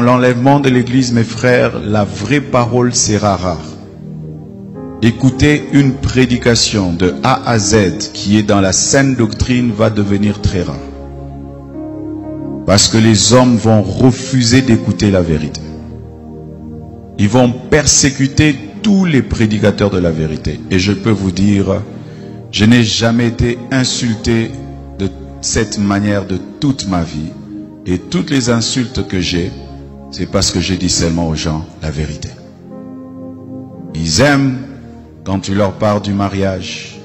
l'enlèvement de l'Église, mes frères, la vraie parole sera rare. Écouter une prédication de A à Z qui est dans la saine doctrine va devenir très rare. Parce que les hommes vont refuser d'écouter la vérité. Ils vont persécuter tous les prédicateurs de la vérité. Et je peux vous dire, je n'ai jamais été insulté de cette manière de toute ma vie. Et toutes les insultes que j'ai, c'est parce que je dis seulement aux gens la vérité. Ils aiment quand tu leur parles du mariage.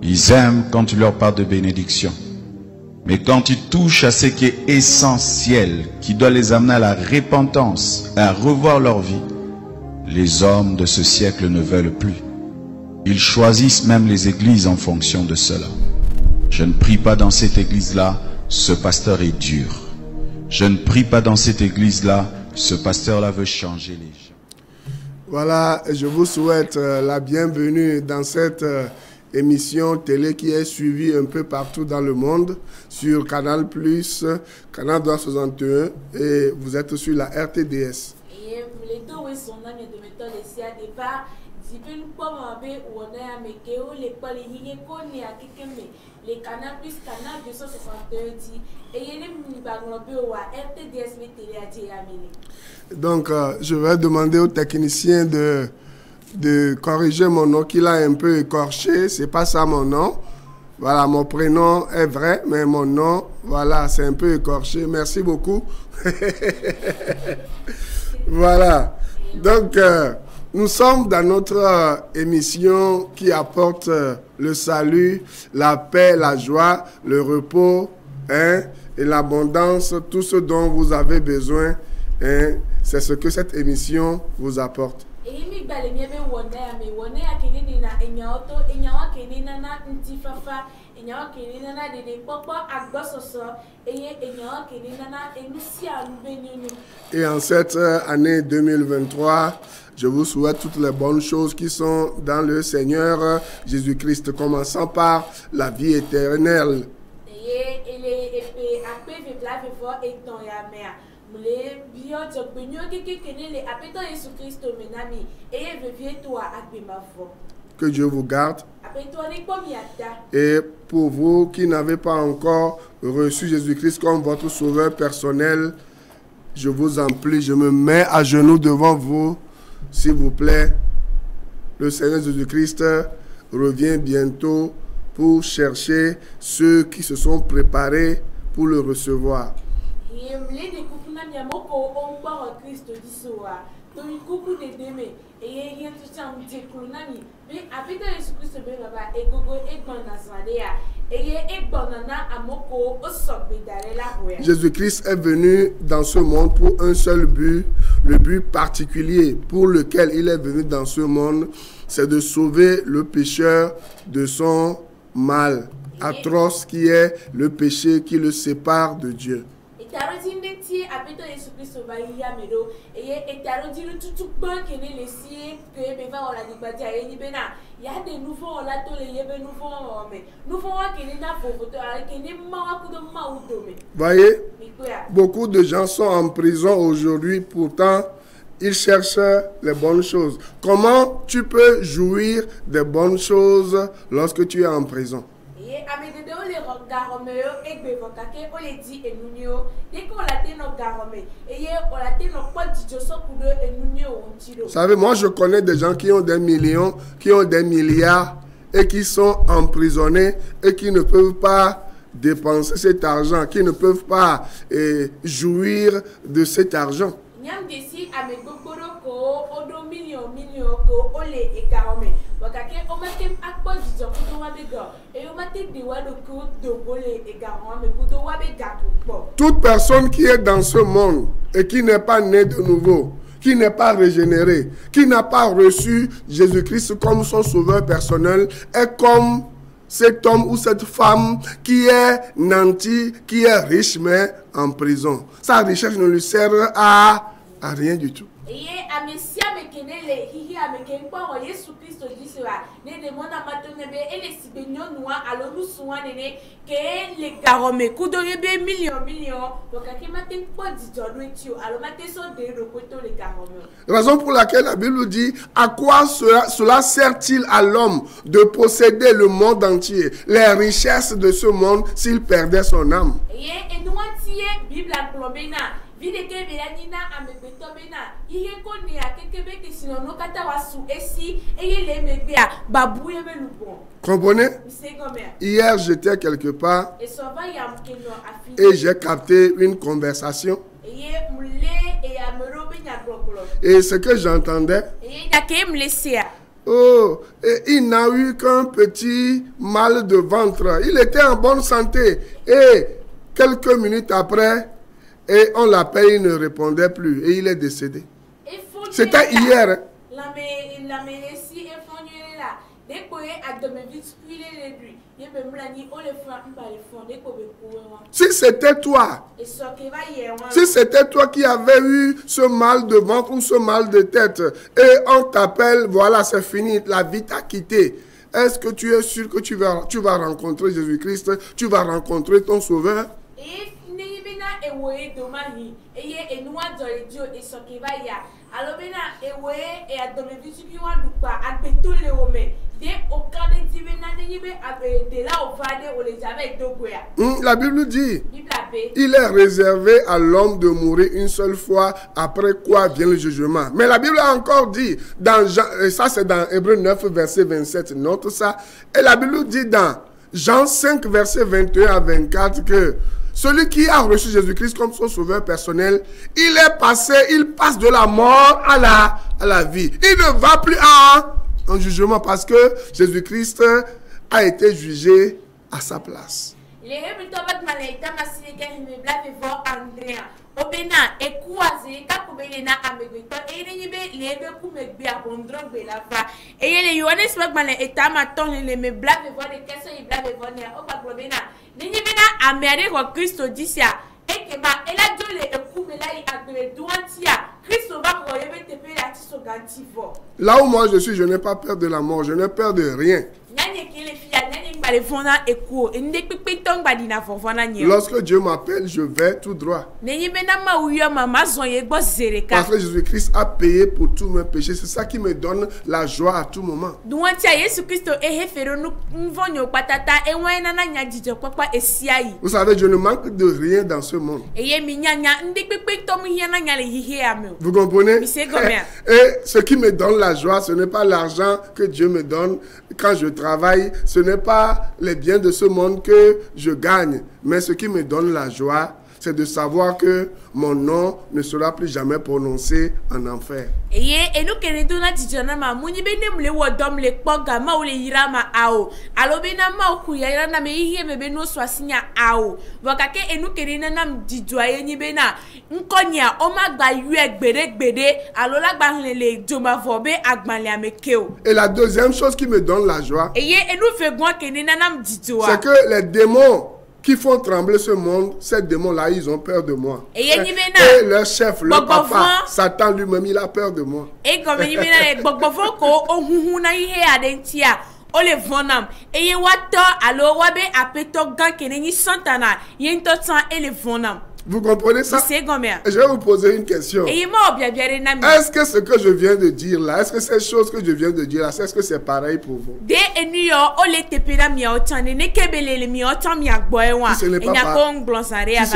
Ils aiment quand tu leur parles de bénédiction. Mais quand tu touches à ce qui est essentiel, qui doit les amener à la repentance, à revoir leur vie, les hommes de ce siècle ne veulent plus. Ils choisissent même les églises en fonction de cela. Je ne prie pas dans cette église-là, ce pasteur est dur. Je ne prie pas dans cette église-là, ce pasteur-là veut changer les gens. Voilà, je vous souhaite la bienvenue dans cette émission télé qui est suivie un peu partout dans le monde, sur Canal+, Canal 261, et vous êtes sur la RTDS. Les Canal+, Canal 261 dit, et il donc, je vais demander au technicien de corriger mon nom qu'il a un peu écorché. C'est pas ça mon nom. Voilà, mon prénom est vrai, mais mon nom, voilà, c'est un peu écorché. Merci beaucoup. Voilà. Donc, nous sommes dans notre émission qui apporte le salut, la paix, la joie, le repos, hein, et l'abondance, tout ce dont vous avez besoin, hein, c'est ce que cette émission vous apporte. Et en cette année 2023, je vous souhaite toutes les bonnes choses qui sont dans le Seigneur Jésus-Christ, commençant par la vie éternelle. Que Dieu vous garde. Et pour vous qui n'avez pas encore reçu Jésus-Christ comme votre sauveur personnel, je vous en prie, je me mets à genoux devant vous, s'il vous plaît. Le Seigneur Jésus-Christ revient bientôt pour chercher ceux qui se sont préparés pour le recevoir. Jésus-Christ est venu dans ce monde pour un seul but, le but particulier pour lequel il est venu dans ce monde, c'est de sauver le pécheur de son mal atroce qui est le péché qui le sépare de Dieu. Voyez, beaucoup de gens sont en prison aujourd'hui, pourtant ils cherchent les bonnes choses. Comment tu peux jouir des bonnes choses lorsque tu es en prison? Vous savez, moi je connais des gens qui ont des millions, qui ont des milliards et qui sont emprisonnés et qui ne peuvent pas dépenser cet argent, qui ne peuvent pas jouir de cet argent. Toute personne qui est dans ce monde et qui n'est pas née de nouveau, qui n'est pas régénéré, qui n'a pas reçu Jésus-Christ comme son sauveur personnel, est comme cet homme ou cette femme qui est nanti, qui est riche mais en prison. Sa richesse ne lui sert à rien du tout. Raison pour laquelle la Bible dit, à quoi cela sert-il à l'homme de posséder le monde entier, les richesses de ce monde, s'il perdait son âme? Comprenez? Hier, j'étais quelque part et j'ai capté une conversation. Et ce que j'entendais, oh, il n'a eu qu'un petit mal de ventre. Il était en bonne santé. Et quelques minutes après, et on l'appelle, il ne répondait plus. Et il est décédé. C'était hier. Si c'était toi, qui avais eu ce mal de ventre ou ce mal de tête, et on t'appelle, voilà, c'est fini, la vie t'a quitté. Est-ce que tu es sûr que tu vas rencontrer Jésus-Christ, tu vas rencontrer ton Sauveur? La Bible dit, il est réservé à l'homme de mourir une seule fois, après quoi vient le jugement. Mais la Bible a encore dit, dans Jean, et ça c'est dans Hébreux 9, verset 27, note ça. Et la Bible dit dans Jean 5, verset 21 à 24 que celui qui a reçu Jésus-Christ comme son sauveur personnel, il passe de la mort à la vie. Il ne va plus en jugement parce que Jésus-Christ a été jugé à sa place. Là où moi je suis, je n'ai pas peur de la mort, je n'ai peur de rien. Lorsque Dieu m'appelle, je vais tout droit. Parce que Jésus-Christ a payé pour tous mes péchés. C'est ça qui me donne la joie à tout moment. Vous savez, je ne manque de rien dans ce monde. Vous comprenez? Et ce qui me donne la joie, ce n'est pas l'argent que Dieu me donne quand je travaille. Ce n'est pas les biens de ce monde que je gagne. Mais ce qui me donne la joie, c'est de savoir que mon nom ne sera plus jamais prononcé en enfer. Et la deuxième chose qui me donne la joie, c'est que les démons qui font trembler ce monde, ces démons-là, ils ont peur de moi. Et leur chef, leur papa, Satan lui-même, il a peur de moi. Vous comprenez ça? Je vais vous poser une question. Est-ce que ce que je viens de dire là, est-ce que ces choses que je viens de dire là, est-ce que c'est pareil pour vous? Si ce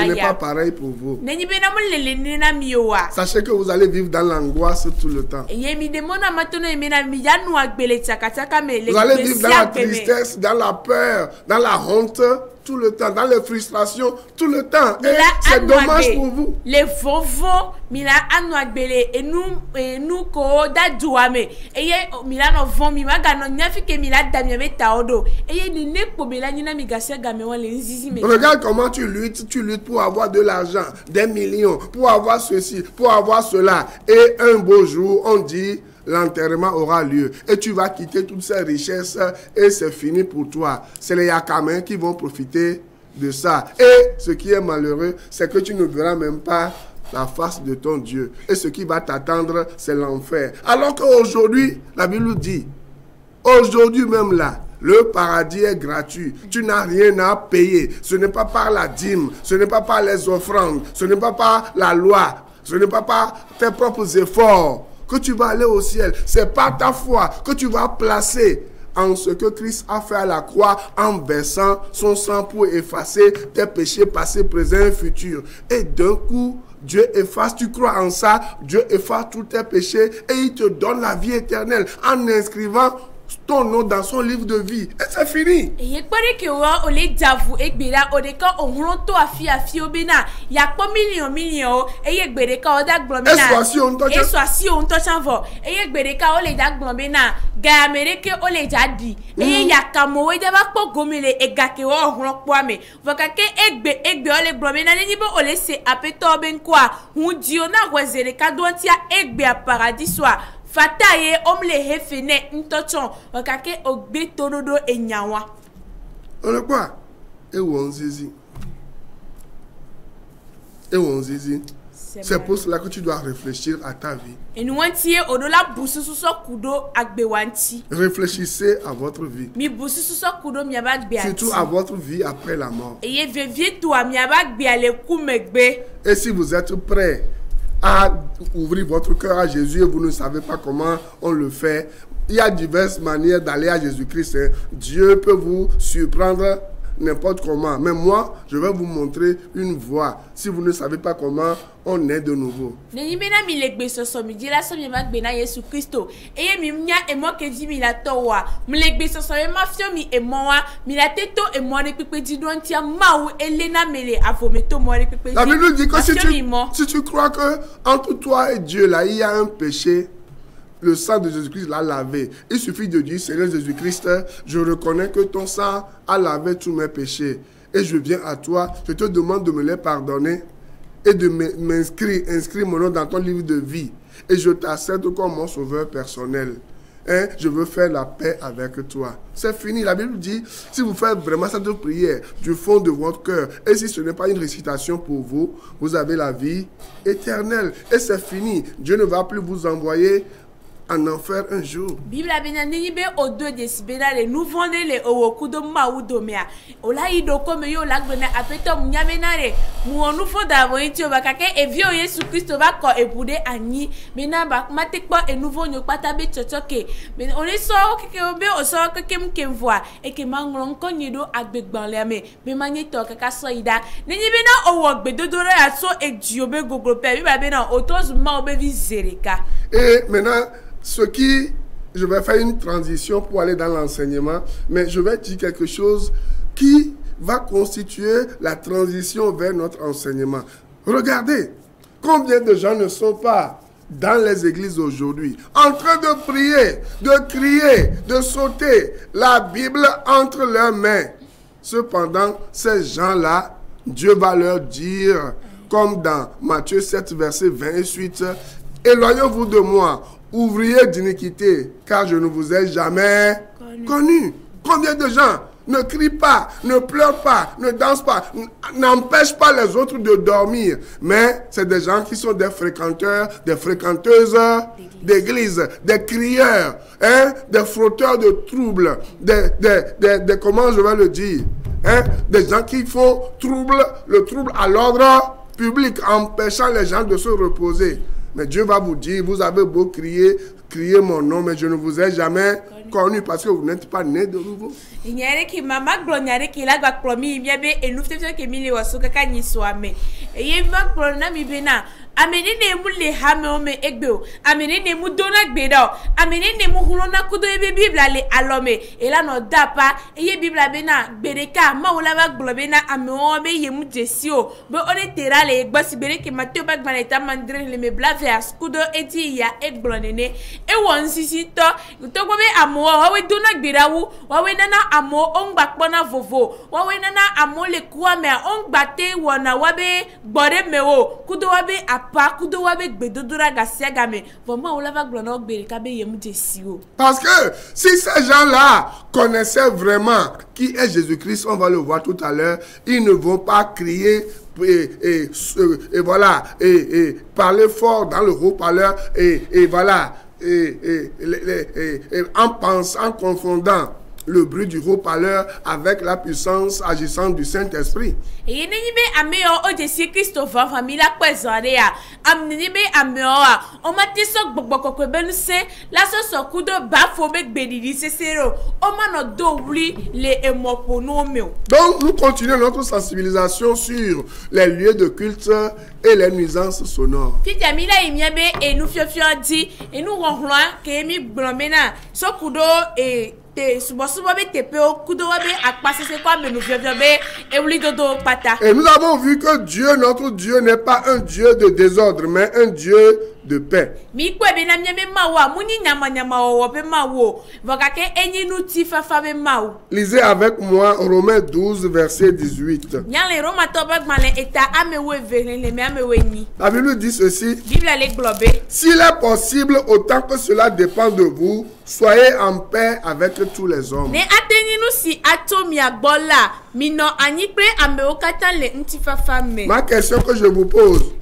n'est pas pareil pour vous, sachez que vous allez vivre dans l'angoisse tout le temps. Vous allez vivre dans la tristesse, dans la peur, dans la honte, tout le temps, dans les frustrations, tout le temps. Et c'est dommage pour vous. Les vovos, mila anuagbele et nous ko da duame et mila no von mi magano nyafike mila damiame taodo et ni nekpo mila ni na mi gasia gamewa le nzizi me. Regarde comment tu luttes pour avoir de l'argent, des millions, pour avoir ceci, pour avoir cela, et un beau jour on dit l'enterrement aura lieu et tu vas quitter toutes ces richesses et c'est fini pour toi. C'est les Yakamens qui vont profiter de ça. Et ce qui est malheureux, c'est que tu ne verras même pas la face de ton Dieu. Et ce qui va t'attendre, c'est l'enfer. Alors qu'aujourd'hui, la Bible dit, aujourd'hui même là, le paradis est gratuit. Tu n'as rien à payer. Ce n'est pas par la dîme, ce n'est pas par les offrandes, ce n'est pas par la loi, ce n'est pas par tes propres efforts que tu vas aller au ciel. C'est par ta foi que tu vas placer en ce que Christ a fait à la croix en versant son sang pour effacer tes péchés passés, présents et futurs. Et d'un coup, Dieu efface, tu crois en ça, Dieu efface tous tes péchés et il te donne la vie éternelle en inscrivant ton nom dans son livre de vie. Et c'est fini. Est-ce Fataye omle hefene ntochon wakake ogbe torodo enyawa. On quoi? Et wonzizi. Et wonzizi. C'est pour cela que tu dois réfléchir à ta vie. Et nous wantiye odola busu suso kudo agbewanti. Réfléchissez à votre vie. Mi busu suso kudo miaba gbeanti. Surtout à votre vie après la mort. Et vivie toi miaba gbeale kumegbe. Et si vous êtes prêts à ouvrir votre cœur à Jésus et vous ne savez pas comment on le fait, il y a diverses manières d'aller à Jésus-Christ. Dieu peut vous surprendre n'importe comment. Mais moi, je vais vous montrer une voie. Si vous ne savez pas comment, on est de nouveau. La Bible dit que si tu crois que entre toi et Dieu, là, il y a un péché, le sang de Jésus-Christ l'a lavé. Il suffit de dire, Seigneur Jésus-Christ, je reconnais que ton sang a lavé tous mes péchés. Et je viens à toi, je te demande de me les pardonner et de inscrire mon nom dans ton livre de vie. Et je t'accepte comme mon sauveur personnel. Hein? Je veux faire la paix avec toi. C'est fini. La Bible dit, si vous faites vraiment cette prière du fond de votre cœur, et si ce n'est pas une récitation pour vous, vous avez la vie éternelle. Et c'est fini. Dieu ne va plus vous envoyer en enfer un jour. Bible benani be odo desibena le nous vendre le owokudo maudo mea. Ola ido comme yo la gbena apeto munyamenare. Mu onu fo da bo iti obakake evio Yesu Christ va ko ebude ani. Mena ba matekpo e nouveau nyopata be chochoke. Men on est so keke obe o so keke mkemvoa e ke manglon konyido agbegban le ame. Me manito kaka so ida. Neni bena owo gbedodoro ya so e diobe goglope. Bible bena otoz ma obe vizereka. Et maintenant je vais faire une transition pour aller dans l'enseignement, mais je vais dire quelque chose qui va constituer la transition vers notre enseignement. Regardez, combien de gens ne sont pas dans les églises aujourd'hui, en train de prier, de crier, de sauter, la Bible entre leurs mains. Cependant, ces gens-là, Dieu va leur dire, comme dans Matthieu 7, verset 28, « Éloignez-vous de moi, ouvriers d'iniquité, car je ne vous ai jamais connu. » Combien de gens ne crient pas, ne pleurent pas, ne dansent pas, n'empêchent pas les autres de dormir. Mais c'est des gens qui sont des fréquenteurs, des fréquenteuses d'église, des crieurs, hein, des frotteurs de troubles, des comment je vais le dire, hein, des gens qui font le trouble à l'ordre public, empêchant les gens de se reposer. Mais Dieu va vous dire, vous avez beau crier mon nom, mais je ne vous ai jamais connu parce que vous n'êtes pas né de nouveau. Amenene mu le hame ome egbeo amenene mu dona gbeda amenene mu hulona kudo ebe Bible le alome ela no dapa eye Bible bena gbereka ma wala ba globena ame be yemu jesio be one terale gbasi bereke Matthieu ba gbaneta mandre le me bla vers kudo eti ya egbronene e won sisi to be amo wawe duna gbirawu wawe nana amo ongbakpona vovo wawe nana amo le kuame ongbate wana wabe gbore mewo kudo wabe apa kudo wabe gbedodura gasiagame vraiment on va glono gbere kabe yemu desio. Parce que si ces gens-là connaissaient vraiment qui est Jésus-Christ, on va le voir tout à l'heure, ils ne vont pas crier et voilà, et parler fort dans le haut-parleur, et voilà, en confondant le bruit du haut-parleur avec la puissance agissante du Saint-Esprit. Et nenibe ameo o Jésus Christophe famila kwezarea am nenibe ameo o mateso gbogbo benuse la so kudo bafo be gbedidi sesero o mano do wli le emoponomeo. Donc nous continuons notre sensibilisation sur les lieux de culte et les nuisances sonores. Fiti amila imiabe e nu fiofio di e nu ronron ke mi blomena so kudo e et nous avons vu que Dieu, notre Dieu, n'est pas un Dieu de désordre, mais un Dieu de paix. Lisez avec moi Romains 12, verset 18. La Bible dit ceci: s'il est possible, autant que cela dépend de vous, soyez en paix avec tous les hommes. Ma question que je vous pose: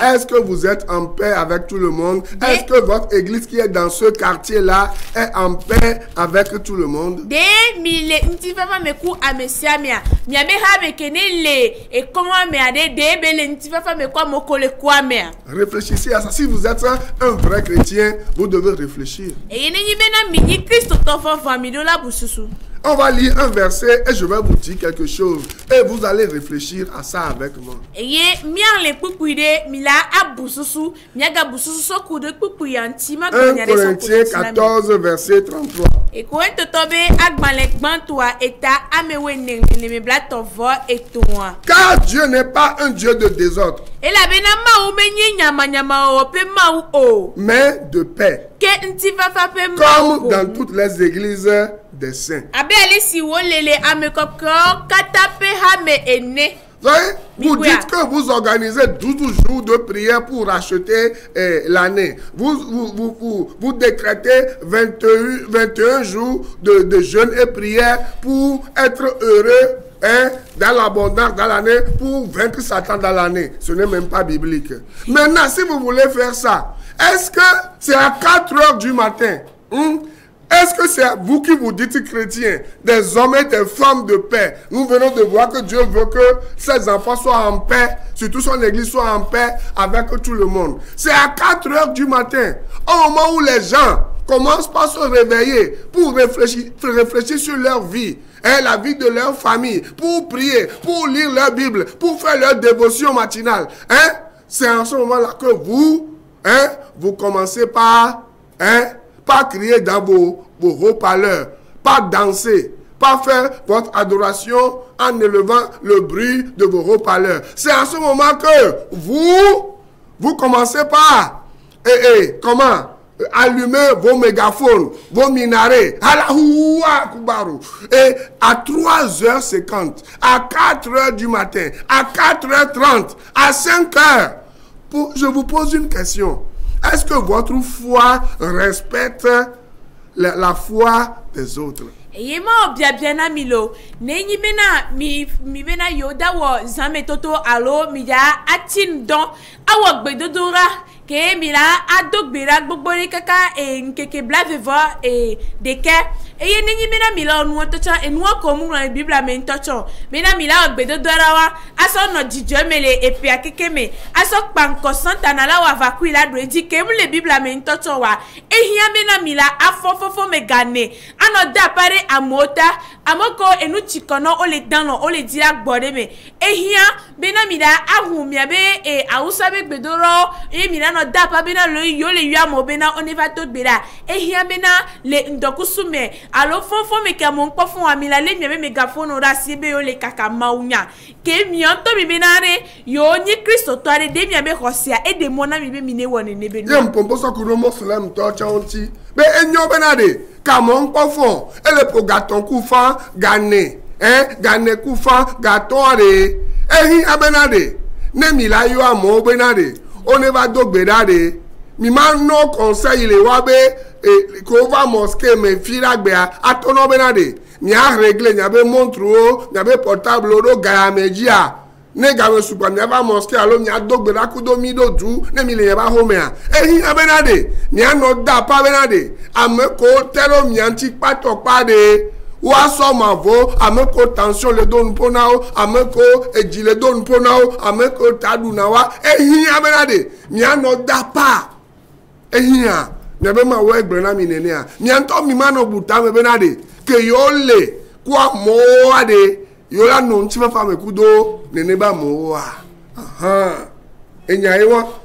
est-ce que vous êtes en paix avec tout le monde? Est-ce que votre église qui est dans ce quartier-là est en paix avec tout le monde? Réfléchissez à ça. Si vous êtes un vrai chrétien, vous devez réfléchir. On va lire un verset et je vais vous dire quelque chose. Et vous allez réfléchir à ça avec moi. 1 Corinthiens 14, verset 33. Car Dieu n'est pas un Dieu de désordre, mais de paix, comme dans toutes les églises des saints. Vous dites que vous organisez 12 jours de prière pour racheter l'année. Vous décrétez 21 jours de jeûne et prière pour être heureux dans l'abondance dans l'année, pour vaincre Satan dans l'année. Ce n'est même pas biblique. Maintenant, si vous voulez faire ça, est-ce que c'est à 4 heures du matin? Est-ce que c'est vous qui vous dites chrétiens, des hommes et des femmes de paix? Nous venons de voir que Dieu veut que ses enfants soient en paix, surtout son église soit en paix avec tout le monde. C'est à 4 heures du matin, au moment où les gens commencent par se réveiller pour réfléchir sur leur vie, la vie de leur famille, pour prier, pour lire leur Bible, pour faire leur dévotion matinale. C'est en ce moment-là que vous commencez par crier dans vos haut-parleurs, pas danser, pas faire votre adoration en élevant le bruit de vos haut-parleurs. C'est en ce moment que vous commencez par allumer vos mégaphones, vos minarets. Et à 3h50, à 4h du matin, à 4h30, à 5h, je vous pose une question. Est-ce que votre foi respecte la foi des autres? ke mila adogbera gbogbori kaka nkeke blaveva deke eye ninyi mina mila onu tocha enu ko mu ran biblia me ntocho mina mila ogbedodora aso no jijo mele epi akekeme aso panko santa na la wa vakuila do eji ke mu le biblia me ntocho wa ehia mina mila afofofo megane ano da pare amota amoko enu chikono ole dano ole dira gbode me ehia bena mida ahu mia be ausa be gbedoro mira no dapa bena lo yo le yu amo bena oneva to gbera ehia bena le ndokusume alo fofo me ka mon pofo amila le mia be megaphone ora sibe ole kaka maunya ke mianto mi benare yo ni Kristo to are de mia be hosia e de mona mi be mine woni ne be no yem pompo so kuno muslim to chaunti be enyo benade kamon pofo ele po gaton kufa gane gane kufa gatore ehin abenade ne mi la yo amo benade on va dogbedade mi ma no conseil le wa be ko va mosquée me firagbe atono benade mi a régler nya be montre o nya be portable o ga mejia ne ga we super mi va mosquée alo mi a dogbeda kudo mi do du ne mi le ba home a ehin abenade mi a no da pa benade ameko tero mi anti pato pade wa so mavo ameko tension le don ponao ameko eji le don ponao ameko tadu na wa ehin abenade mi a no da pa ehin a mi be ma we egbe na mi nene a mi anto mi ma no buta me benade ke yo le kwa mo ade yo la no nti fa me kudo nene ba mo wa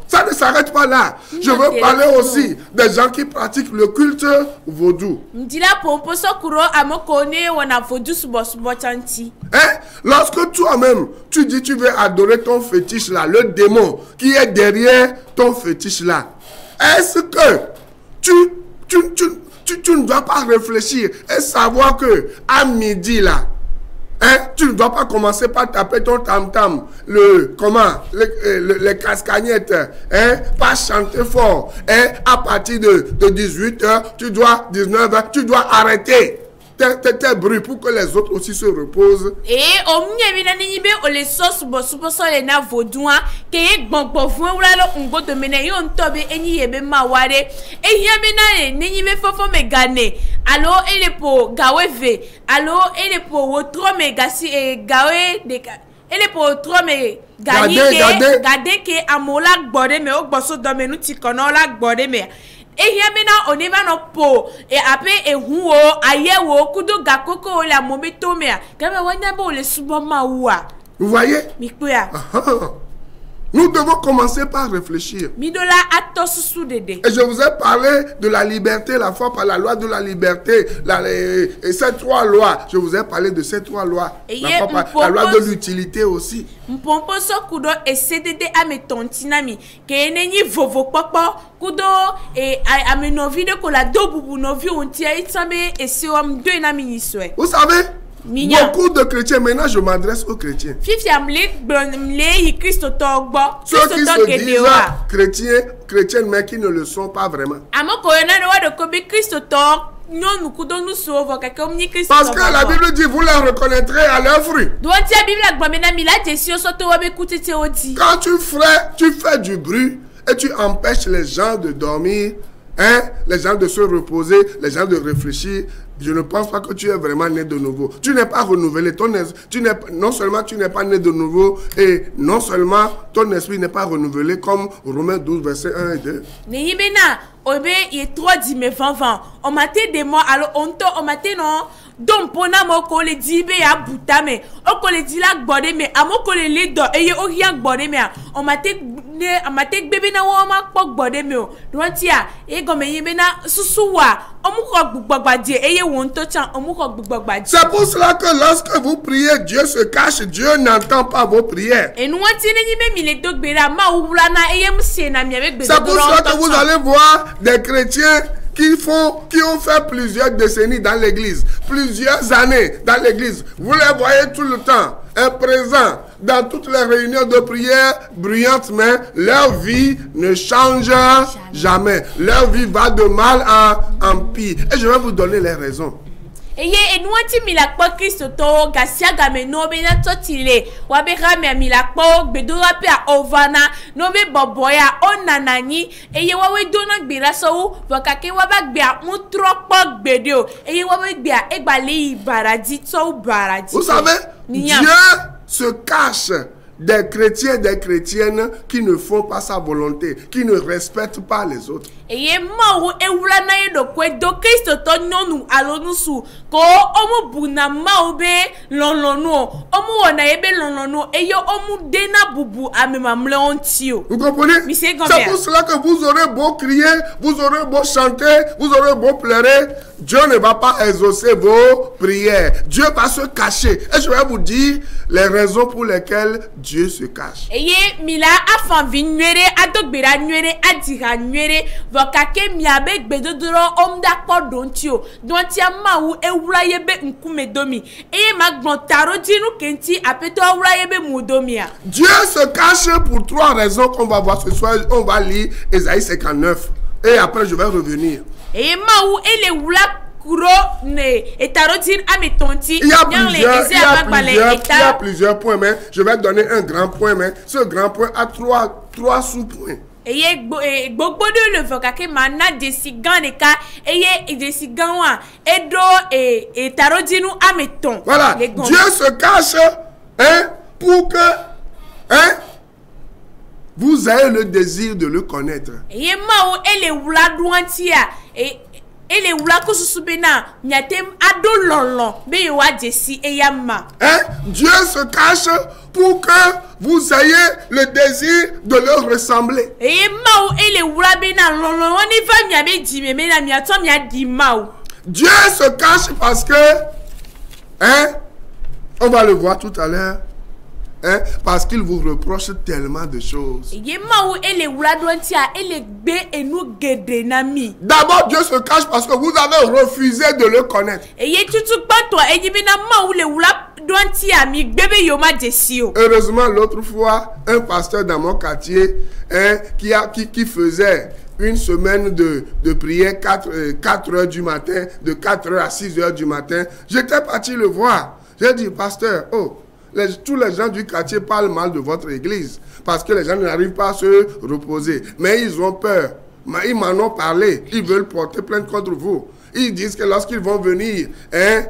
ça ne s'arrête pas là. Je veux parler aussi des gens qui pratiquent le culte vaudou. Lorsque toi-même, tu dis tu veux adorer ton fétiche là, le démon qui est derrière ton fétiche là, est-ce que tu ne dois pas réfléchir et savoir que à midi là, tu ne dois pas commencer par taper ton tam-tam, les cascagnettes, pas chanter fort. À partir de 18h, 19h, tu dois arrêter tes bruits pour que les autres aussi se reposent. Et au mieux, les sauces les na vaudouin que bon on de mener on tobe et n'y ebe maware et yamena n'y me fofo me gane allo et les po gaweve allo et les po wotro me gasi et gawe de et les po trop me gade ke amola gbode me o gboso do me nu ti kono la gbode me et yamena on eva no po et ape e huo ayewo kudo gakoko la mobeto me kama wanya bo le subo mawa. Vous voyez? Nous devons commencer par réfléchir. Et je vous ai parlé de la liberté, la foi par la loi de la liberté, et ces trois lois. Je vous ai parlé de ces trois lois. La loi de l'utilité aussi. Vous savez? Beaucoup de chrétiens, maintenant je m'adresse aux chrétiens. Ceux qui se disent chrétiens, mais qui ne le sont pas vraiment. Parce que la Bible dit, vous les reconnaîtrez à leurs fruits. Quand tu fais du bruit et tu empêches les gens de dormir, les gens de se reposer, les gens de réfléchir, je ne pense pas que tu es vraiment né de nouveau. Tu n'es pas renouvelé. Non seulement tu n'es pas né de nouveau, et non seulement ton esprit n'est pas renouvelé comme Romains 12, verset 1 et 2. Obe il est trop dit mais vanvan on m'a des mots alors on m'a non donc pona mo ko le dibe ya butame o ko le dila gbode me amoko le ledo eye o hian gbode me on m'a bébé na wo ma pok gbode me o dontia e go me yime na susuwa omuko gbugbagbaje eye won to chan omuko gbugbagbaje. C'est pour cela que lorsque vous priez, Dieu se cache, Dieu n'entend pas vos prières. Et nous c'est pour cela que vous allez voir des chrétiens qui ont fait plusieurs décennies dans l'église, plusieurs années dans l'église. Vous les voyez tout le temps, présents dans toutes les réunions de prière bruyantes, mais leur vie ne change jamais. Leur vie va de mal en pire. Et je vais vous donner les raisons. Et nous anti milakpo Christo to gasia game no be na totile wa be rame milakpo bedora pe a ovana no be boboya onanani eye wa we dona gbera so wa kake wa ba gbe a mutropo gbedo eye wa we gbe a egbale ibaradi to baradi. Vous savez, Dieu se cache des chrétiens, des chrétiennes qui ne font pas sa volonté, qui ne respectent pas les autres. Eye mawu ewula na ye do kwe do Kristo to nyonu alonusu ko omu buna mawu be lonlonu omu wona ye be lonlonu eyo omu dena bubu amemamle ontio. Vous comprenez? C'est pour cela que vous aurez beau crier, vous aurez beau chanter, vous aurez beau pleurer, Dieu ne va pas exaucer vos prières. Dieu va se cacher. Et je vais vous dire les raisons pour lesquelles Dieu se cache. Eye mila afan vinwere adogbera nwere adira nwere vokake miabe gbedodoro omda podontio dontia mawu ewura yebe nkume domi eye magbontaro dinu kenti apeto ewura yebe mudomia. Dieu se cache pour trois raisons qu'on va voir ce soir. On va lire Ésaïe 59 et après je vais revenir. Eye mawu ele wula kuro ne etarodin ametonti. Il y a plusieurs points, mais je vais donner un grand point, mais ce grand point a trois sous-points. Eye gbogbo de le vokake mana desigan neka eye desigan wa edo etarodinu ameton. Voilà, Dieu se cache pour que vous ayez le désir de le connaître. Eye mawo ele wula duantia ele wula kususu bena nyatem ado lonlon be yo wa desi eyama. Dieu se cache pour que vous ayez le désir de leur ressembler. Eye mawo ele wula bena lonlon oni fa miabe dime mena miato mia di mawo. Dieu se cache parce que on va le voir tout à l'heure. Parce qu'il vous reproche tellement de choses. D'abord, Dieu se cache parce que vous avez refusé de le connaître. Heureusement, l'autre fois, un pasteur dans mon quartier qui faisait une semaine de prière 4 heures du matin, de 4 heures à 6 heures du matin, j'étais parti le voir. J'ai dit, pasteur, tous les gens du quartier parlent mal de votre église parce que les gens n'arrivent pas à se reposer. Mais ils ont peur. Ils m'en ont parlé. Ils veulent porter plainte contre vous. Ils disent que lorsqu'ils vont venir et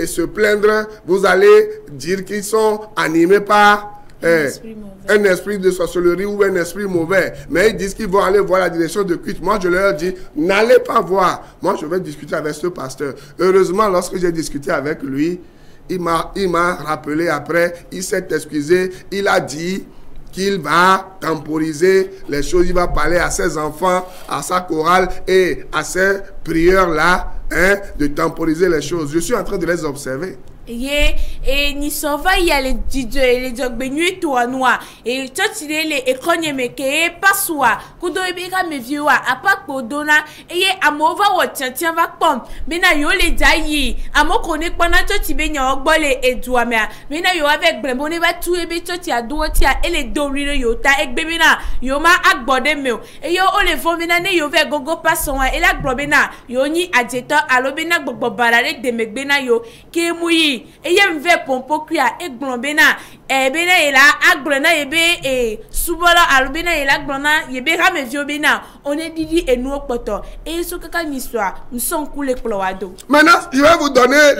se plaindre, vous allez dire qu'ils sont animés par un esprit de sorcellerie ou un esprit mauvais. Mais ils disent qu'ils vont aller voir la direction de culte. Moi, je leur dis, n'allez pas voir. Moi, je vais discuter avec ce pasteur. Heureusement, lorsque j'ai discuté avec lui, il m'a rappelé après, il s'est excusé, il a dit qu'il va temporiser les choses, il va parler à ses enfants, à sa chorale et à ses prières-là, de temporiser les choses. Je suis en train de les observer. Ni sova ya le jogbenyu to anwa e chachile le ekonye meke paswa kudo ebeka meviwa apakpo dona eye amova wo tiantian va pom bena yo le dayi amoko ne pona chachi benya ogbole eduamea bena yo avec brembone va tu ebe chachi aduo tia ele dorire yo ta egbe bena yo ma agbode me e yo ole fo bena ne yo ve gogo pason wa ela gbobena yo ni ajeto alobena gbogbo barare de megbena yo ke muyi eye mve pompo kuya egblobena bena ela agbona yebe subola alobena ela agbona yebe ramevio bena on est didi enu okpoto e so kaka niswa mson kule klowado. Maintenant, je vais vous donner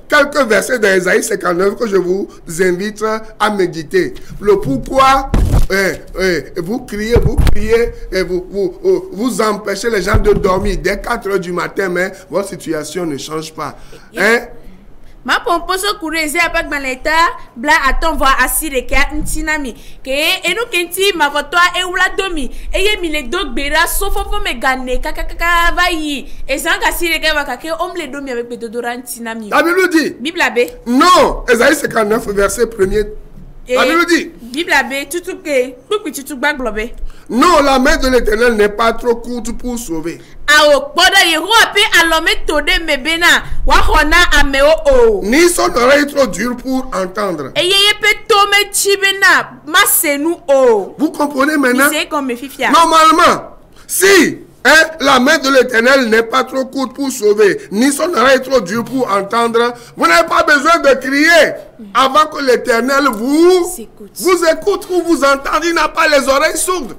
quelques versets d'Ésaïe 59 que je vous invite à méditer. Le pourquoi vous criez et vous empêchez les gens de dormir dès 4 heures du matin, mais votre situation ne change pas. Ma pomposo kureze apak maleta bla aton voa asire ke ntinami ke enu kenti ma votoa eula domi eye mile dogbera sofofo megane kakaka vayi ezanga asire ke wakake omle domi avec bedodora ntinami. La Bible dit. Bible abe. Non, Ésaïe 59 verset 1er. La Bible dit. Bible abe tutuke tuku tutugba globe. Non, la main de l'Éternel n'est pas trop courte pour sauver. Ni son oreille trop dure pour entendre. Vous comprenez maintenant? Normalement, si la main de l'Éternel n'est pas trop courte pour sauver, ni son oreille trop dure pour entendre, vous n'avez pas besoin de crier. avant que l'Éternel vous écoute ou vous entende. Il n'a pas les oreilles sourdes.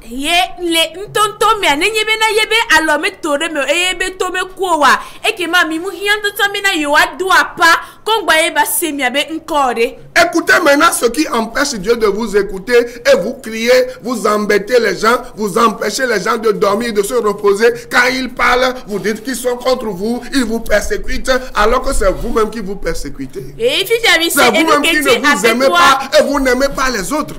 Écoutez maintenant ce qui empêche Dieu de vous écouter et vous criez, vous embêtez les gens, vous empêchez les gens de dormir, de se reposer. Quand ils parlent, vous dites qu'ils sont contre vous, ils vous persécutent, alors que c'est vous-même qui vous persécutez. C'est vous-même qui ne vous aimez pas et vous n'aimez pas les autres.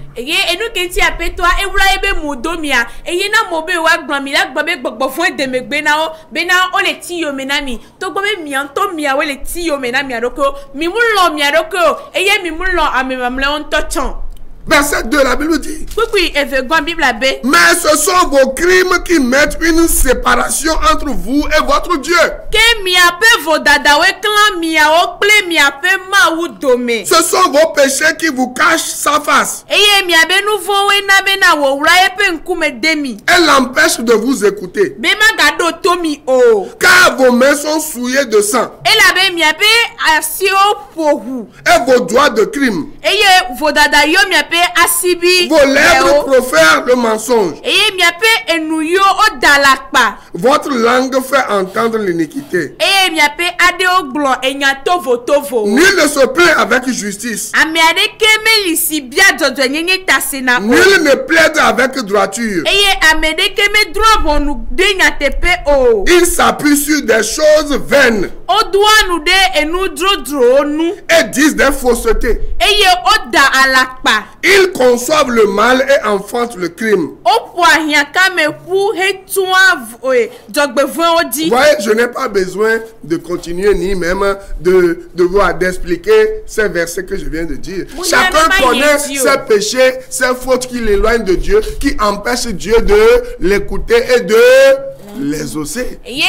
Verset 2, la Bible dit: mais ce sont vos crimes qui mettent une séparation entre vous et votre Dieu. Ce sont vos péchés qui vous cachent sa face et l'empêchent de vous écouter, car vos mains sont souillées de sang et vos doigts de crime. Vos lèvres profèrent le mensonge. Votre langue fait entendre l'iniquité. Nul ne se plaint avec justice. Nul ne plaide avec droiture. Il s'appuie sur des choses vaines et disent des faussetés. Ils conçoivent le mal et enfantent le crime. Voyez, je n'ai pas besoin de continuer ni même d'expliquer ces versets que je viens de dire. Chacun connaît ses péchés, ses fautes qui l'éloignent de Dieu, qui empêchent Dieu de l'écouter et de les osser. Il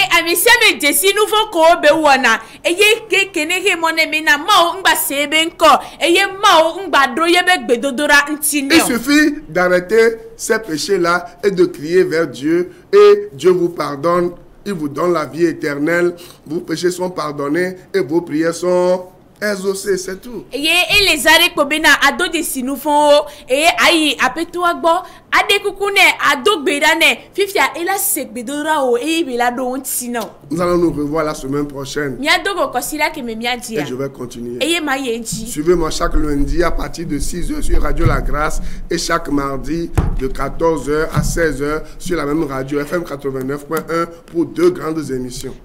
suffit d'arrêter ces péchés-là et de crier vers Dieu, et Dieu vous pardonne, il vous donne la vie éternelle, vos péchés sont pardonnés et vos prières sont exaucées, c'est tout. Nous allons nous revoir la semaine prochaine et je vais continuer. Suivez-moi chaque lundi à partir de 6h sur Radio La Grâce et chaque mardi de 14h à 16h sur la même radio FM 89.1 pour 2 grandes émissions.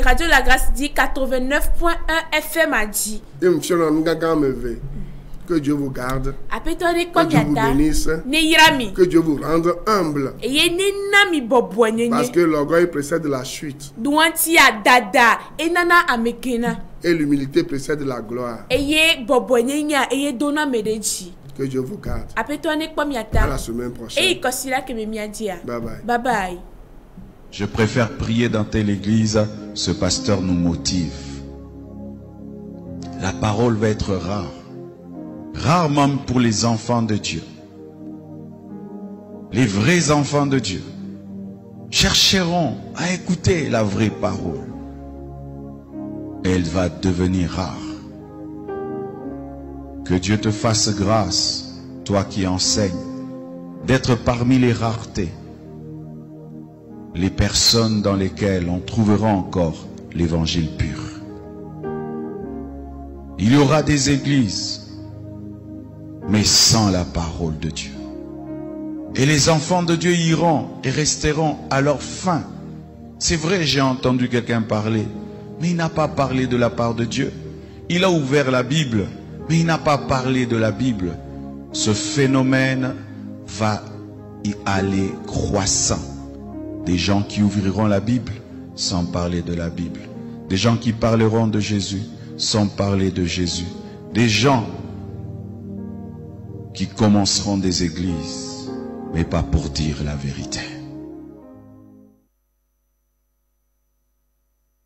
Radio La Grâce dit 89.1 FM a dit. Que Dieu vous garde, que Dieu vous bénisse, que Dieu vous rende humble. Parce que l'orgueil précède la chute et l'humilité précède la gloire. Que Dieu vous garde. À la semaine prochaine. Bye bye. Bye bye. Je préfère prier dans telle église, ce pasteur nous motive. La parole va être rare. Rarement pour les enfants de Dieu. Les vrais enfants de Dieu chercheront à écouter la vraie parole. Elle va devenir rare. Que Dieu te fasse grâce, toi qui enseignes, d'être parmi les raretés, les personnes dans lesquelles on trouvera encore l'évangile pur. Il y aura des églises, mais sans la parole de Dieu. Et les enfants de Dieu iront et resteront à leur fin. C'est vrai, j'ai entendu quelqu'un parler, mais il n'a pas parlé de la part de Dieu. Il a ouvert la Bible, mais il n'a pas parlé de la Bible. Ce phénomène va y aller croissant. Des gens qui ouvriront la Bible sans parler de la Bible. Des gens qui parleront de Jésus sans parler de Jésus. Des gens qui commenceront des églises, mais pas pour dire la vérité.